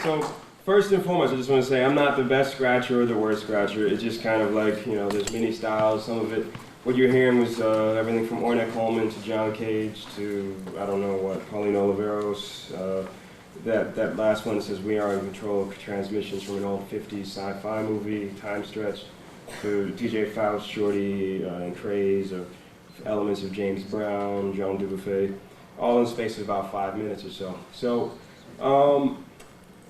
So first and foremost, I just want to say I'm not the best scratcher or the worst scratcher. It's just kind of like, there's many styles. Some of it, what you're hearing was everything from Ornette Coleman to John Cage to, I don't know what, Pauline Oliveros. That last one says We Are in Control of Transmissions from an old 50s sci-fi movie, Time Stretch, to DJ Faust, Shorty, and Craze, or elements of James Brown, Joan Dubuffet, all in the space of about 5 minutes or so. So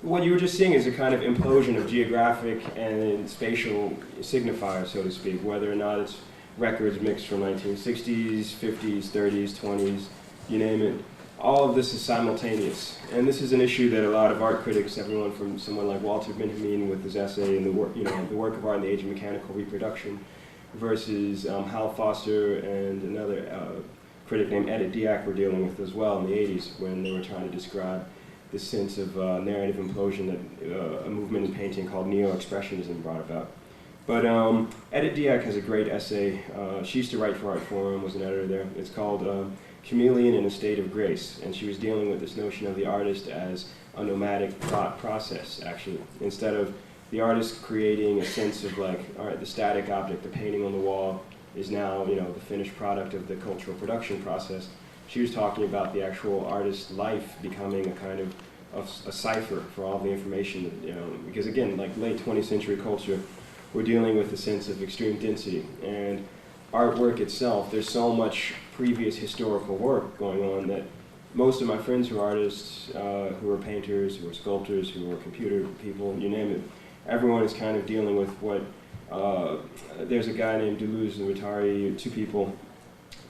what you were just seeing is a kind of implosion of geographic and spatial signifiers, so to speak, whether or not it's records mixed from 1960s, 50s, 30s, 20s, you name it. All of this is simultaneous, and this is an issue that a lot of art critics, everyone from someone like Walter Benjamin with his essay in the work, the work of art in the age of mechanical reproduction, versus Hal Foster and another critic named Edith Diak were dealing with as well in the 80s when they were trying to describe this sense of narrative implosion that a movement in painting called neo-expressionism brought about. But Edith Diak has a great essay. She used to write for Art Forum, was an editor there. It's called Chameleon in a State of Grace, and she was dealing with this notion of the artist as a nomadic thought process, actually. Instead of the artist creating a sense of like, all right, the static object, the painting on the wall, is now, the finished product of the cultural production process. She was talking about the actual artist's life becoming a kind of a cipher for all the information that, because again, like late 20th century culture, we're dealing with a sense of extreme density. And artwork itself, there's so much previous historical work going on that most of my friends who are artists, who are painters, who are sculptors, who are computer people, you name it, everyone is kind of dealing with what, there's a guy named Deleuze and Guattari, two people,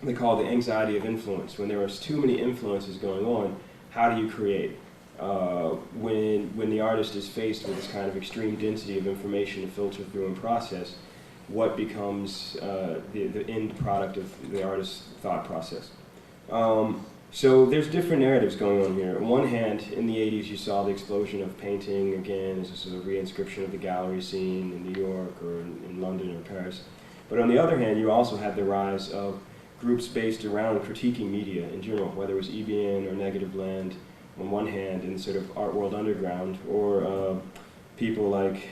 they call it the anxiety of influence. When there are too many influences going on, how do you create? When the artist is faced with this kind of extreme density of information to filter through and process, what becomes the end product of the artist's thought process. So there's different narratives going on here. On one hand, in the 80s, you saw the explosion of painting, again, as a sort of reinscription of the gallery scene in New York or in London or Paris. But on the other hand, you also had the rise of groups based around critiquing media in general, whether it was EBN or Negative Land on one hand in sort of art world underground, or people like,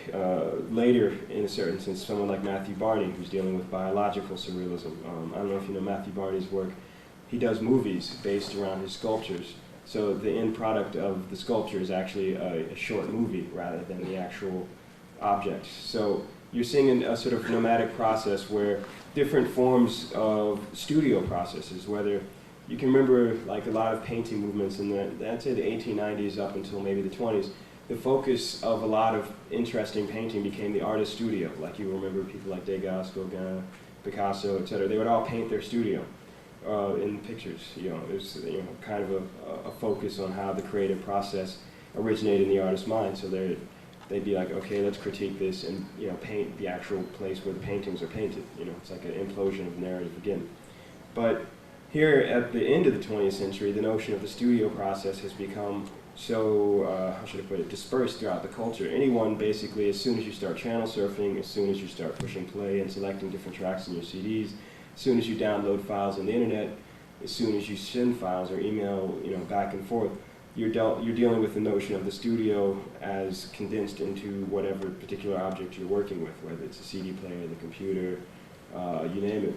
later in a certain sense, someone like Matthew Barney, who's dealing with biological surrealism. I don't know if you know Matthew Barney's work. He does movies based around his sculptures. So the end product of the sculpture is actually a short movie rather than the actual object. So you're seeing a sort of nomadic process where different forms of studio processes, whether you can remember like a lot of painting movements in I'd say the 1890s up until maybe the 20s, the focus of a lot of interesting painting became the artist studio. Like you remember people like Degas, Gauguin, Picasso, etc. They would all paint their studio in pictures. There's kind of a focus on how the creative process originated in the artist's mind. So they'd be like, okay, let's critique this and paint the actual place where the paintings are painted. It's like an implosion of narrative again. But here at the end of the 20th century, the notion of the studio process has become so, how should I put it, dispersed throughout the culture. Anyone basically, as soon as you start channel surfing, as soon as you start pushing play and selecting different tracks in your CDs, as soon as you download files on the internet, as soon as you send files or email, back and forth, you're dealing with the notion of the studio as condensed into whatever particular object you're working with, whether it's a CD player, the computer, you name it.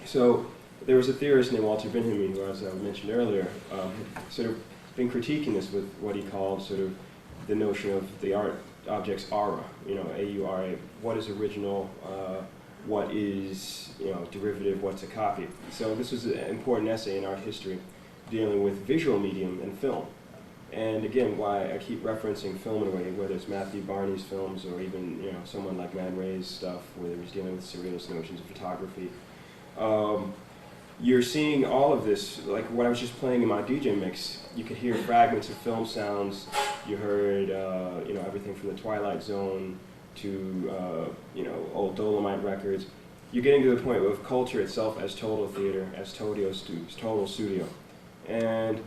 So there was a theorist named Walter Benjamin, who, as I mentioned earlier, had sort of been critiquing this with what he called sort of the notion of the art object's aura, A-U-R-A. What is original? What is derivative? What's a copy? So this was an important essay in art history dealing with visual medium and film. And again, why I keep referencing film in a way, whether it's Matthew Barney's films or even someone like Man Ray's stuff, where he was dealing with surrealist notions of photography. You're seeing all of this, like what I was just playing in my DJ mix. You could hear fragments of film sounds. You heard, everything from the Twilight Zone to, old Dolomite records. You're getting to the point of culture itself as total theater, as total studio. And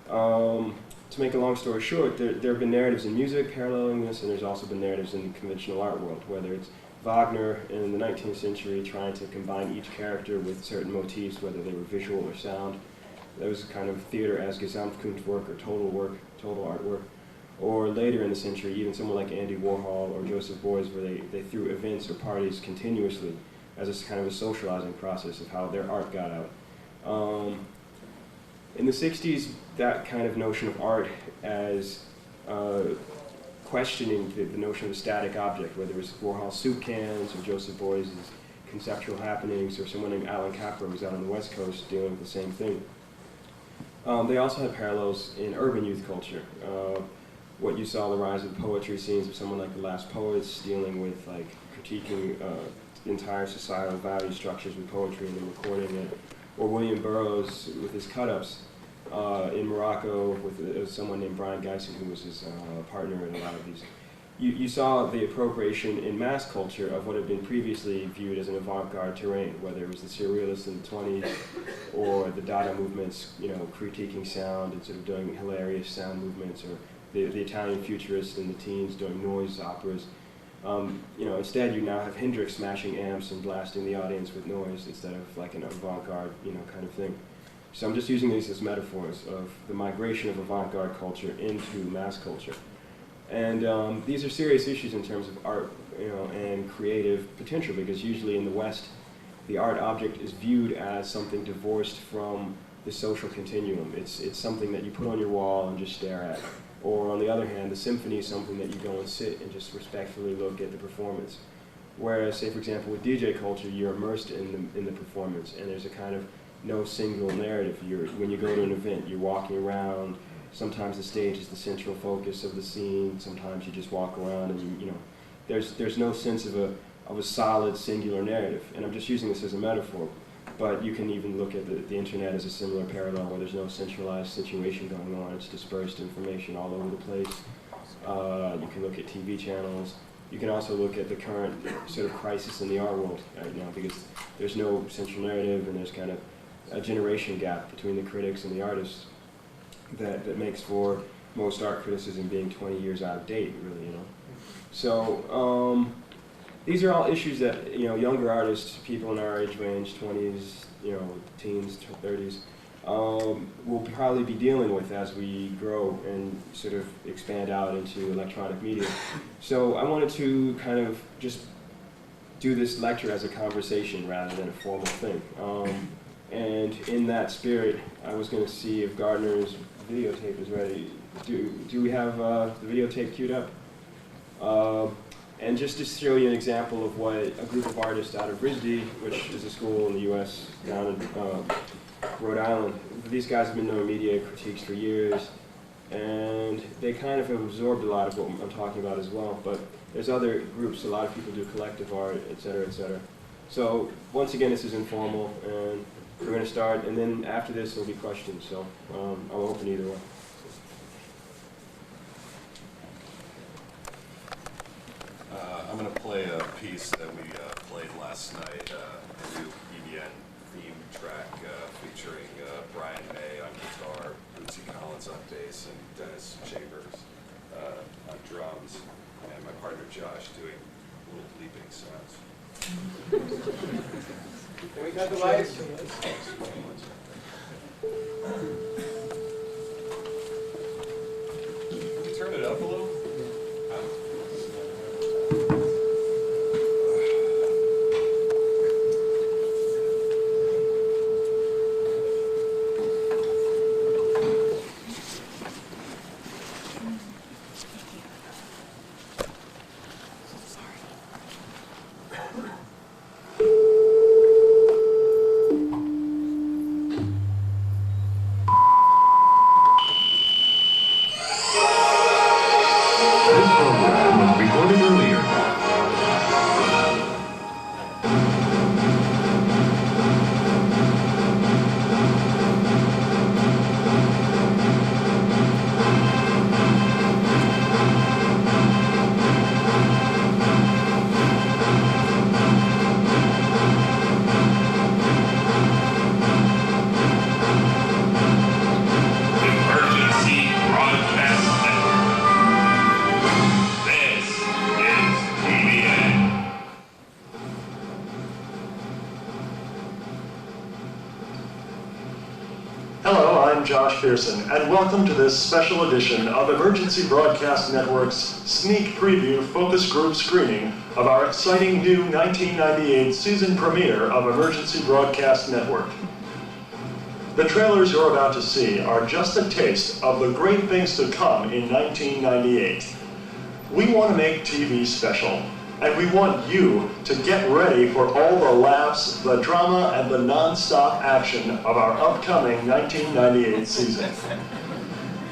to make a long story short, there have been narratives in music paralleling this, and there's also been narratives in the conventional art world, whether it's Wagner in the 19th century trying to combine each character with certain motifs, whether they were visual or sound. That was kind of theater as Gesamtkunstwerk or total artwork. or later in the century, even someone like Andy Warhol or Joseph Beuys, where they threw events or parties continuously as a kind of a socializing process of how their art got out. In the 60s, that kind of notion of art as questioning the notion of a static object, whether it was Warhol's soup cans or Joseph Beuys' conceptual happenings, or someone named Alan Capra who's out on the West Coast dealing with the same thing. They also had parallels in urban youth culture. What you saw, the rise of poetry scenes of someone like the Last Poets dealing with like critiquing entire societal value structures with poetry and then recording it, or William Burroughs with his cut-ups in Morocco with someone named Brian Geisen, who was his partner in a lot of these. You saw the appropriation in mass culture of what had been previously viewed as an avant-garde terrain, whether it was the surrealists in the 20s or the Dada movements, you know, critiquing sound and sort of doing hilarious sound movements, or the Italian futurists in the teens doing noise operas. You know, instead you now have Hendrix smashing amps and blasting the audience with noise instead of like an avant-garde, you know, kind of thing. So I'm just using these as metaphors of the migration of avant-garde culture into mass culture. And these are serious issues in terms of art, you know, and creative potential, because usually in the West, the art object is viewed as something divorced from the social continuum. It's something that you put on your wall and just stare at. Or on the other hand, the symphony is something that you go and sit and just respectfully look at the performance. Whereas, say for example, with DJ culture, you're immersed in the performance, and there's a kind of no single narrative. When you go to an event, you're walking around. Sometimes the stage is the central focus of the scene. Sometimes you just walk around, and you know, there's no sense of a solid singular narrative. And I'm just using this as a metaphor, but you can even look at the internet as a similar parallel, where there's no centralized situation going on. It's dispersed information all over the place. You can look at TV channels. You can also look at the current sort of crisis in the art world right now, because there's no central narrative, and there's kind of a generation gap between the critics and the artists that makes for most art criticism being 20 years out of date, really, you know. So these are all issues that, you know, younger artists, people in our age range, 20s, you know, teens, 30s, will probably be dealing with as we grow and sort of expand out into electronic media. So I wanted to kind of just do this lecture as a conversation rather than a formal thing. And in that spirit, I was going to see if Gardner's videotape is ready. Do we have the videotape queued up? And just to show you an example of what a group of artists out of RISD, which is a school in the U.S. down in Rhode Island, these guys have been doing media critiques for years, and they kind of have absorbed a lot of what I'm talking about as well. But there's other groups, a lot of people do collective art, et cetera, et cetera. So once again, this is informal, and we're going to start, and then after this there'll be questions, so I'll open either one. I'm going to play a piece that we played last night, a new EBN theme track featuring Brian May on guitar, Bootsy Collins on bass, and Dennis Chambers on drums, and my partner Josh doing little bleeping sounds. Can we cut the lights? Can we turn it up a little? Emergency broadcast network. Josh Pearson, and welcome to this special edition of Emergency Broadcast Network's sneak preview focus group screening of our exciting new 1998 season premiere of Emergency Broadcast Network. The trailers you're about to see are just a taste of the great things to come in 1998. We want to make TV special, and we want you to get ready for all the laughs, the drama, and the non-stop action of our upcoming 1998 season.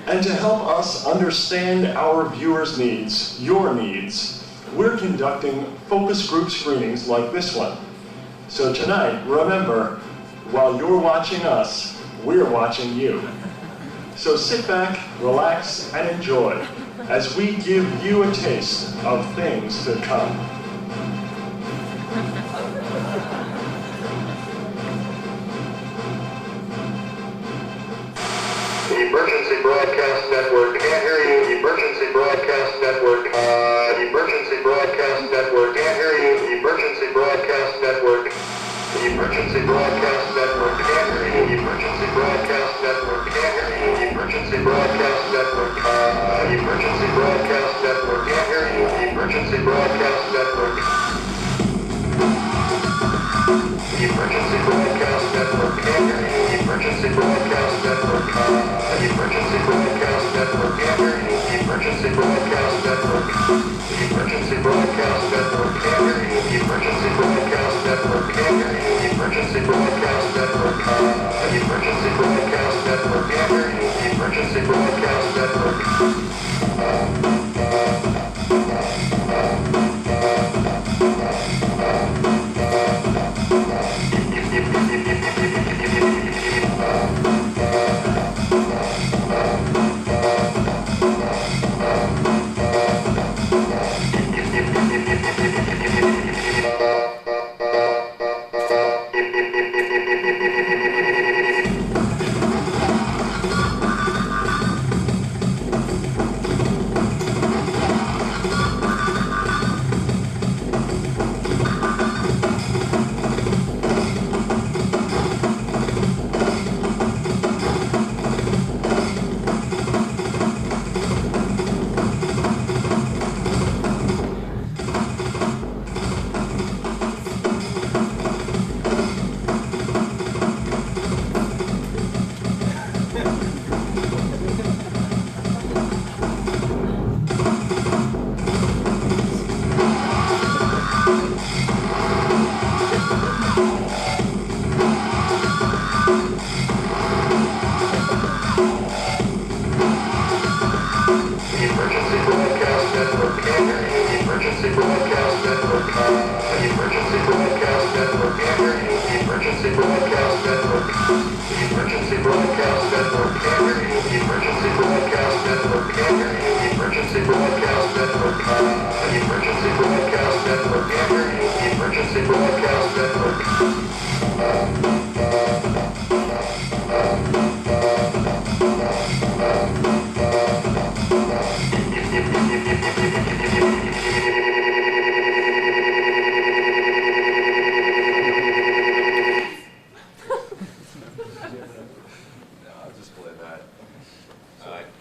And to help us understand our viewers' needs, your needs, we're conducting focus group screenings like this one. So tonight, remember, while you're watching us, we're watching you. So sit back, relax, and enjoy as we give you a taste of things to come. Emergency Broadcast Network, can't hear you. Emergency Broadcast Network, Emergency Broadcast Network, can't hear you. Emergency Broadcast Network, Emergency Broadcast Network, can't hear you. Emergency Broadcast Network, can't hear you. Emergency Broadcast Network, Emergency Broadcast Network, can't hear you. Emergency Broadcast Network, Emergency Broadcast Network, can't hear you. Emergency Broadcast Network, Emergency Broadcast Network, can't hear you. Emergency Broadcast Network, Emergency Broadcast Network, can't hear you. Emergency Broadcast Network, can't hear you. Emergency Broadcast Network, Emergency Broadcast Network, can't hear you. Emergency Broadcast Network.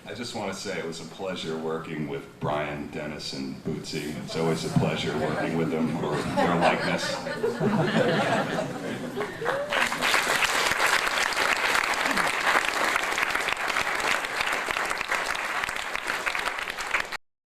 I just want to say it was a pleasure working with Brian, Dennis, and Bootsy. It's always a pleasure working with them or their likeness.